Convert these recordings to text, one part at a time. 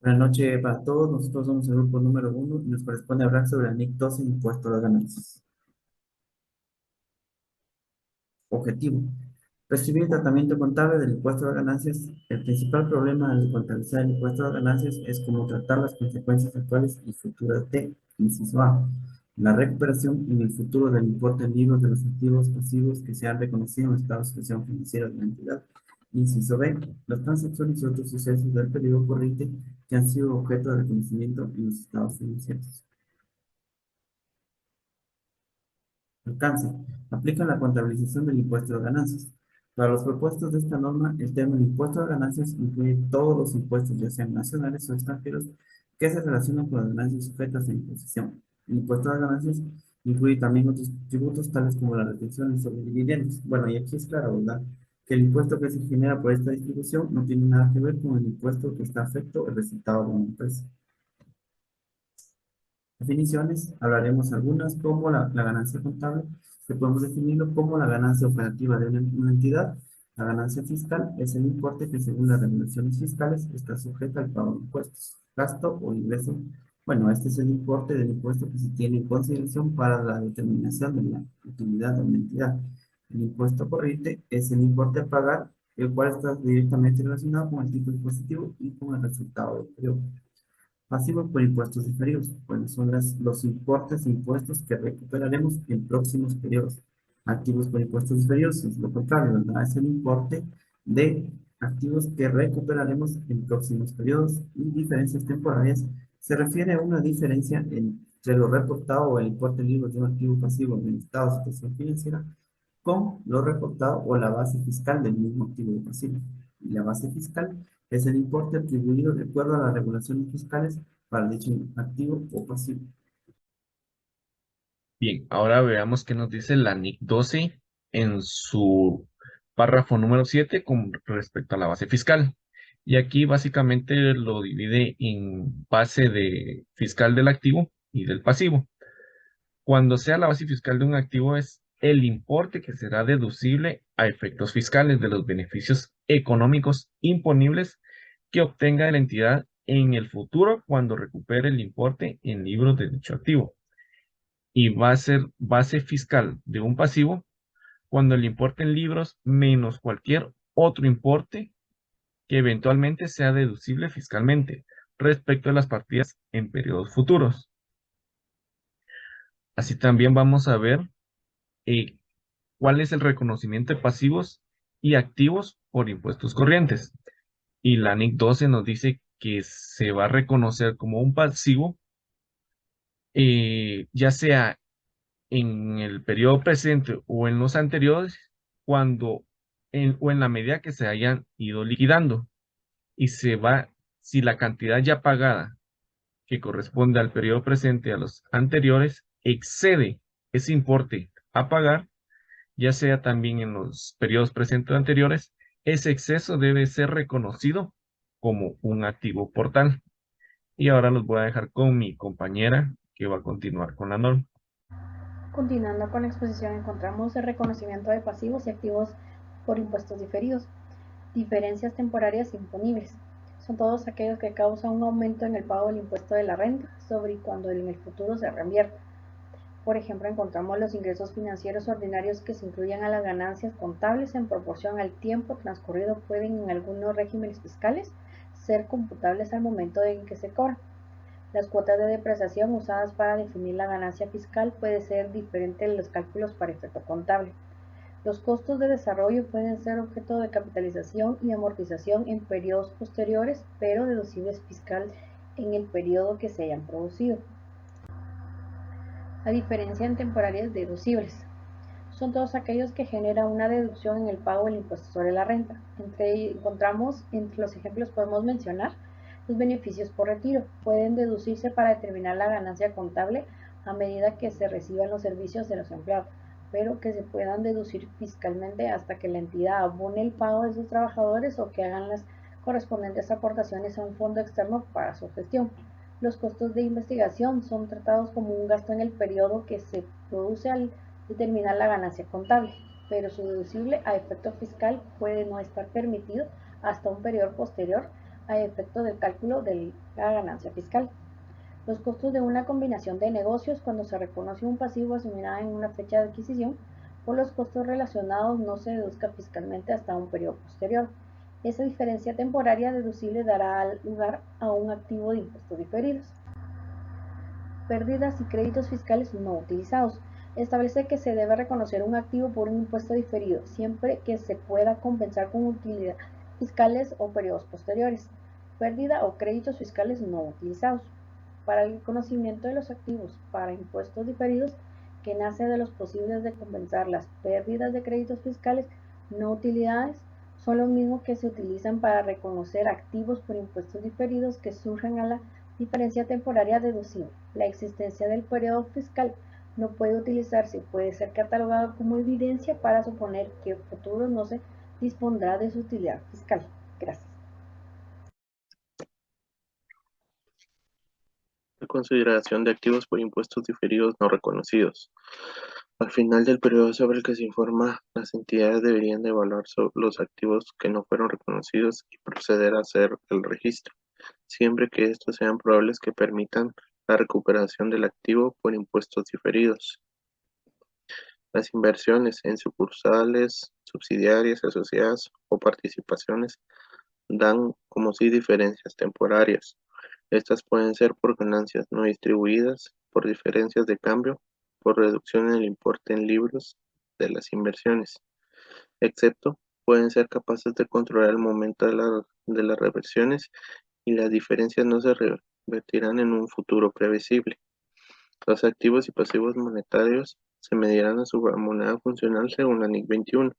Buenas noches para todos. Nosotros somos el grupo número uno y nos corresponde hablar sobre el NIC 12, impuesto a las ganancias. Objetivo: recibir el tratamiento contable del impuesto a las ganancias. El principal problema al contabilizar el impuesto a las ganancias es cómo tratar las consecuencias actuales y futuras de, inciso A, la recuperación en el futuro del importe en libros de los activos pasivos que se han reconocido en el estado de situación financiera de la entidad. Inciso B, las transacciones y otros sucesos del periodo corriente que han sido objeto de reconocimiento en los estados financieros. Alcance: aplica la contabilización del impuesto de ganancias. Para los propuestos de esta norma, el término impuesto de ganancias incluye todos los impuestos, ya sean nacionales o extranjeros, que se relacionan con las ganancias sujetas a imposición. El impuesto de ganancias incluye también otros tributos, tales como las retenciones sobre dividendos. Bueno, y aquí es claro, ¿verdad?, que el impuesto que se genera por esta distribución no tiene nada que ver con el impuesto que está afecto al resultado de una empresa. Definiciones: hablaremos algunas como la ganancia contable, que podemos definirlo como la ganancia operativa de una entidad. La ganancia fiscal es el importe que según las regulaciones fiscales está sujeta al pago de impuestos, gasto o ingreso. Bueno, este es el importe del impuesto que se tiene en consideración para la determinación de la utilidad de una entidad. El impuesto corriente es el importe a pagar, el cual está directamente relacionado con el tipo impositivo y con el resultado del periodo. Pasivos por impuestos diferidos. Bueno, son los importes e impuestos que recuperaremos en próximos periodos. Activos por impuestos diferidos es lo contrario, ¿verdad? Es el importe de activos que recuperaremos en próximos periodos. Y diferencias temporarias se refiere a una diferencia entre lo reportado o el importe libre de un activo pasivo en el estado de situación financiera con lo reportado o la base fiscal del mismo activo pasivo. Y la base fiscal es el importe atribuido de acuerdo a las regulaciones fiscales para dicho activo o pasivo. Bien, ahora veamos qué nos dice la NIC 12 en su párrafo número 7 con respecto a la base fiscal. Y aquí básicamente lo divide en base de fiscal del activo y del pasivo. Cuando sea la base fiscal de un activo es el importe que será deducible a efectos fiscales de los beneficios económicos imponibles que obtenga la entidad en el futuro cuando recupere el importe en libros de dicho activo, y va a ser base fiscal de un pasivo cuando el importe en libros menos cualquier otro importe que eventualmente sea deducible fiscalmente respecto a las partidas en periodos futuros. Así también vamos a ver eh, cuál es el reconocimiento de pasivos y activos por impuestos corrientes. Y la NIC 12 nos dice que se va a reconocer como un pasivo, ya sea en el periodo presente o en los anteriores, cuando o en la medida que se hayan ido liquidando, y se va, si la cantidad ya pagada que corresponde al periodo presente a los anteriores excede ese importe a pagar, ya sea también en los periodos presentes o anteriores, ese exceso debe ser reconocido como un activo por tal. Y ahora los voy a dejar con mi compañera que va a continuar con la norma. Continuando con la exposición, encontramos el reconocimiento de pasivos y activos por impuestos diferidos. Diferencias temporarias imponibles. Son todos aquellos que causan un aumento en el pago del impuesto de la renta sobre cuando en el futuro se reinvierte. Por ejemplo, encontramos los ingresos financieros ordinarios que se incluyen a las ganancias contables en proporción al tiempo transcurrido pueden en algunos regímenes fiscales ser computables al momento en que se cobran. Las cuotas de depreciación usadas para definir la ganancia fiscal puede ser diferente en los cálculos para efecto contable. Los costos de desarrollo pueden ser objeto de capitalización y amortización en periodos posteriores, pero deducibles fiscal en el periodo que se hayan producido. La diferencia en temporarias deducibles son todos aquellos que generan una deducción en el pago del impuesto sobre la renta. Entre los ejemplos podemos mencionar los beneficios por retiro. Pueden deducirse para determinar la ganancia contable a medida que se reciban los servicios de los empleados, pero que se puedan deducir fiscalmente hasta que la entidad abone el pago de sus trabajadores o que hagan las correspondientes aportaciones a un fondo externo para su gestión. Los costos de investigación son tratados como un gasto en el periodo que se produce al determinar la ganancia contable, pero su deducible a efecto fiscal puede no estar permitido hasta un periodo posterior a efecto del cálculo de la ganancia fiscal. Los costos de una combinación de negocios cuando se reconoce un pasivo asumirá en una fecha de adquisición por los costos relacionados no se deduzca fiscalmente hasta un periodo posterior. Esa diferencia temporaria deducible dará lugar a un activo de impuestos diferidos. Pérdidas y créditos fiscales no utilizados. Establece que se debe reconocer un activo por un impuesto diferido, siempre que se pueda compensar con utilidades fiscales o periodos posteriores. Pérdida o créditos fiscales no utilizados. Para el conocimiento de los activos para impuestos diferidos, que nace de los posibles de compensar las pérdidas de créditos fiscales no utilidades, son los mismos que se utilizan para reconocer activos por impuestos diferidos que surjan a la diferencia temporaria deducible. La existencia del periodo fiscal no puede utilizarse, puede ser catalogado como evidencia para suponer que en futuro no se dispondrá de su utilidad fiscal. Gracias. La consideración de activos por impuestos diferidos no reconocidos. Al final del periodo sobre el que se informa, las entidades deberían de evaluar los activos que no fueron reconocidos y proceder a hacer el registro, siempre que estos sean probables que permitan la recuperación del activo por impuestos diferidos. Las inversiones en sucursales, subsidiarias, asociadas o participaciones dan como sí diferencias temporarias. Estas pueden ser por ganancias no distribuidas, por diferencias de cambio, por reducción en el importe en libros de las inversiones, excepto pueden ser capaces de controlar el momento de las reversiones y las diferencias no se revertirán en un futuro previsible. Los activos y pasivos monetarios se medirán a su moneda funcional según la NIC 21.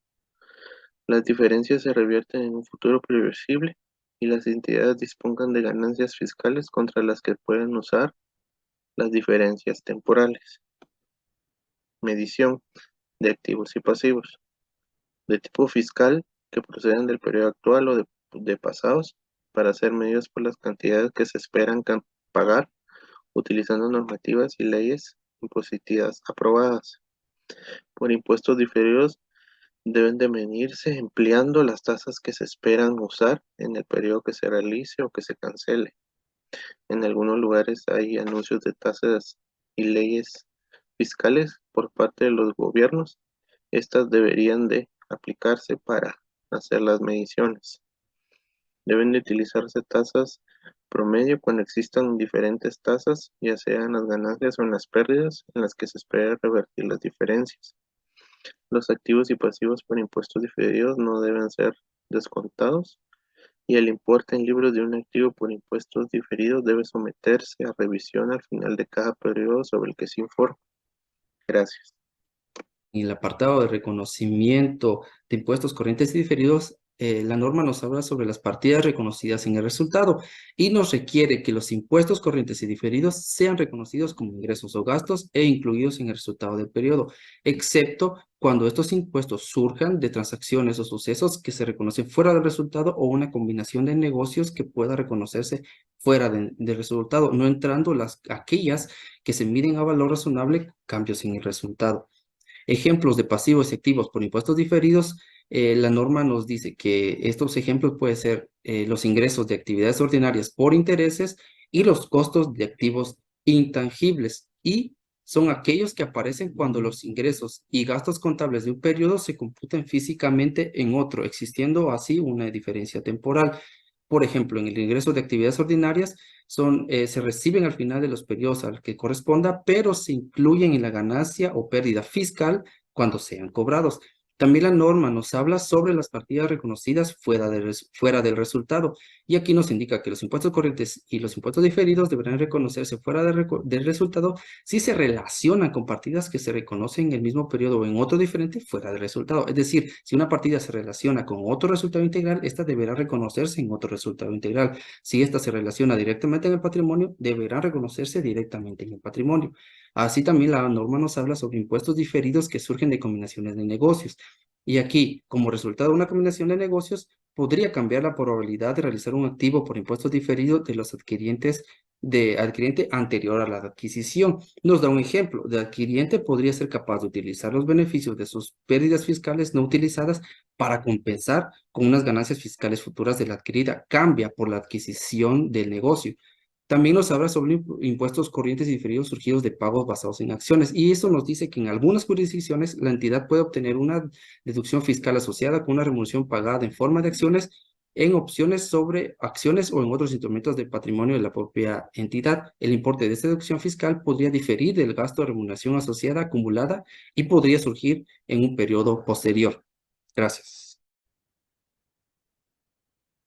Las diferencias se revierten en un futuro previsible y las entidades dispongan de ganancias fiscales contra las que pueden usar las diferencias temporales. Medición de activos y pasivos. De tipo fiscal, que proceden del periodo actual o de pasados, para ser medidos por las cantidades que se esperan pagar, utilizando normativas y leyes impositivas aprobadas. Por impuestos diferidos, deben de medirse empleando las tasas que se esperan usar en el periodo que se realice o que se cancele. En algunos lugares hay anuncios de tasas y leyes fiscales por parte de los gobiernos. Estas deberían de aplicarse para hacer las mediciones. Deben de utilizarse tasas promedio cuando existan diferentes tasas, ya sea en las ganancias o en las pérdidas, en las que se espera revertir las diferencias. Los activos y pasivos por impuestos diferidos no deben ser descontados y el importe en libros de un activo por impuestos diferidos debe someterse a revisión al final de cada periodo sobre el que se informa. Gracias. En el apartado de reconocimiento de impuestos corrientes y diferidos, la norma nos habla sobre las partidas reconocidas en el resultado y nos requiere que los impuestos corrientes y diferidos sean reconocidos como ingresos o gastos e incluidos en el resultado del periodo, excepto cuando estos impuestos surjan de transacciones o sucesos que se reconocen fuera del resultado o una combinación de negocios que pueda reconocerse fuera del resultado, no entrando aquellas que se miden a valor razonable cambios en el resultado. Ejemplos de pasivos y activos por impuestos diferidos, la norma nos dice que estos ejemplos pueden ser los ingresos de actividades ordinarias por intereses y los costos de activos intangibles, y son aquellos que aparecen cuando los ingresos y gastos contables de un periodo se computan físicamente en otro, existiendo así una diferencia temporal. Por ejemplo, en el ingreso de actividades ordinarias se reciben al final de los periodos al que corresponda, pero se incluyen en la ganancia o pérdida fiscal cuando sean cobrados. También la norma nos habla sobre las partidas reconocidas fuera del resultado, y aquí nos indica que los impuestos corrientes y los impuestos diferidos deberán reconocerse fuera del resultado si se relacionan con partidas que se reconocen en el mismo periodo o en otro diferente fuera del resultado. Es decir, si una partida se relaciona con otro resultado integral, esta deberá reconocerse en otro resultado integral. Si esta se relaciona directamente en el patrimonio, deberá reconocerse directamente en el patrimonio. Así también la norma nos habla sobre impuestos diferidos que surgen de combinaciones de negocios. Y aquí, como resultado de una combinación de negocios, podría cambiar la probabilidad de realizar un activo por impuestos diferidos de los adquirientes de adquiriente anterior a la adquisición. Nos da un ejemplo. El adquiriente podría ser capaz de utilizar los beneficios de sus pérdidas fiscales no utilizadas para compensar con unas ganancias fiscales futuras de la adquirida. Cambia por la adquisición del negocio. También nos habla sobre impuestos corrientes y diferidos surgidos de pagos basados en acciones. Y esto nos dice que en algunas jurisdicciones la entidad puede obtener una deducción fiscal asociada con una remuneración pagada en forma de acciones en opciones sobre acciones o en otros instrumentos de patrimonio de la propia entidad. El importe de esta deducción fiscal podría diferir del gasto de remuneración asociada acumulada y podría surgir en un periodo posterior. Gracias.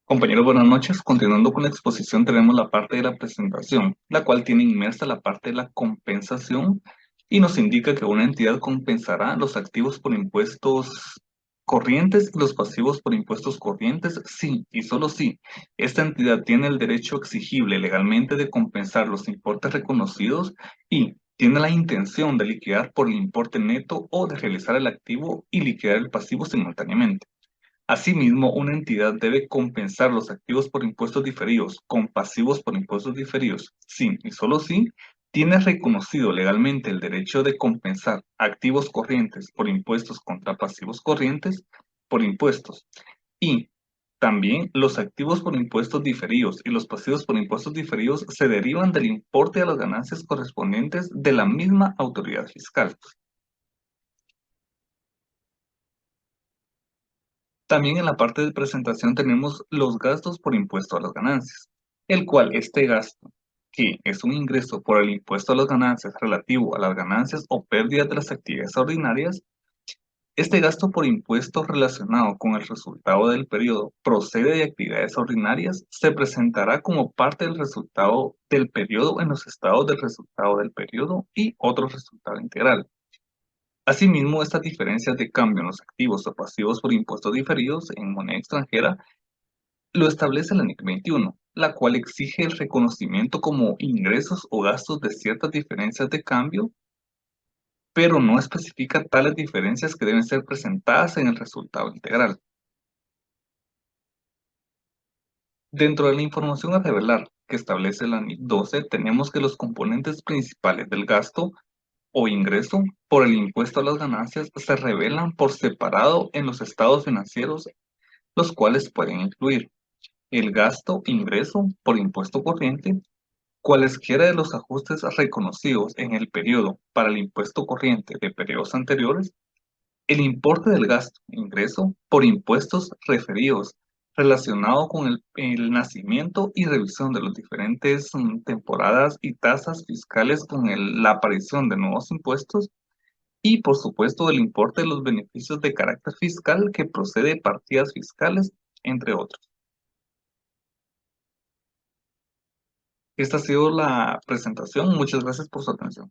Compañeros, buenas noches. Continuando con la exposición, tenemos la parte de la presentación, la cual tiene inmersa la parte de la compensación y nos indica que una entidad compensará los activos por impuestos corrientes y los pasivos por impuestos corrientes si y solo si esta entidad tiene el derecho exigible legalmente de compensar los importes reconocidos y tiene la intención de liquidar por el importe neto o de realizar el activo y liquidar el pasivo simultáneamente. Asimismo, una entidad debe compensar los activos por impuestos diferidos con pasivos por impuestos diferidos, si y solo si tiene reconocido legalmente el derecho de compensar activos corrientes por impuestos contra pasivos corrientes por impuestos. Y también los activos por impuestos diferidos y los pasivos por impuestos diferidos se derivan del importe de las ganancias correspondientes de la misma autoridad fiscal. También en la parte de presentación tenemos los gastos por impuesto a las ganancias, el cual este gasto, que es un ingreso por el impuesto a las ganancias relativo a las ganancias o pérdidas de las actividades ordinarias, este gasto por impuesto relacionado con el resultado del periodo procede de actividades ordinarias, se presentará como parte del resultado del periodo en los estados del resultado del periodo y otro resultado integral. Asimismo, estas diferencias de cambio en los activos o pasivos por impuestos diferidos en moneda extranjera lo establece la NIC 21, la cual exige el reconocimiento como ingresos o gastos de ciertas diferencias de cambio, pero no especifica tales diferencias que deben ser presentadas en el resultado integral. Dentro de la información a revelar que establece la NIC 12, tenemos que los componentes principales del gasto o ingreso por el impuesto a las ganancias se revelan por separado en los estados financieros, los cuales pueden incluir el gasto ingreso por impuesto corriente, cualesquiera de los ajustes reconocidos en el periodo para el impuesto corriente de periodos anteriores, el importe del gasto ingreso por impuestos referidos relacionado con el nacimiento y revisión de las diferentes temporadas y tasas fiscales con la aparición de nuevos impuestos y, por supuesto, el importe de los beneficios de carácter fiscal que procede de partidas fiscales, entre otros. Esta ha sido la presentación. Muchas gracias por su atención.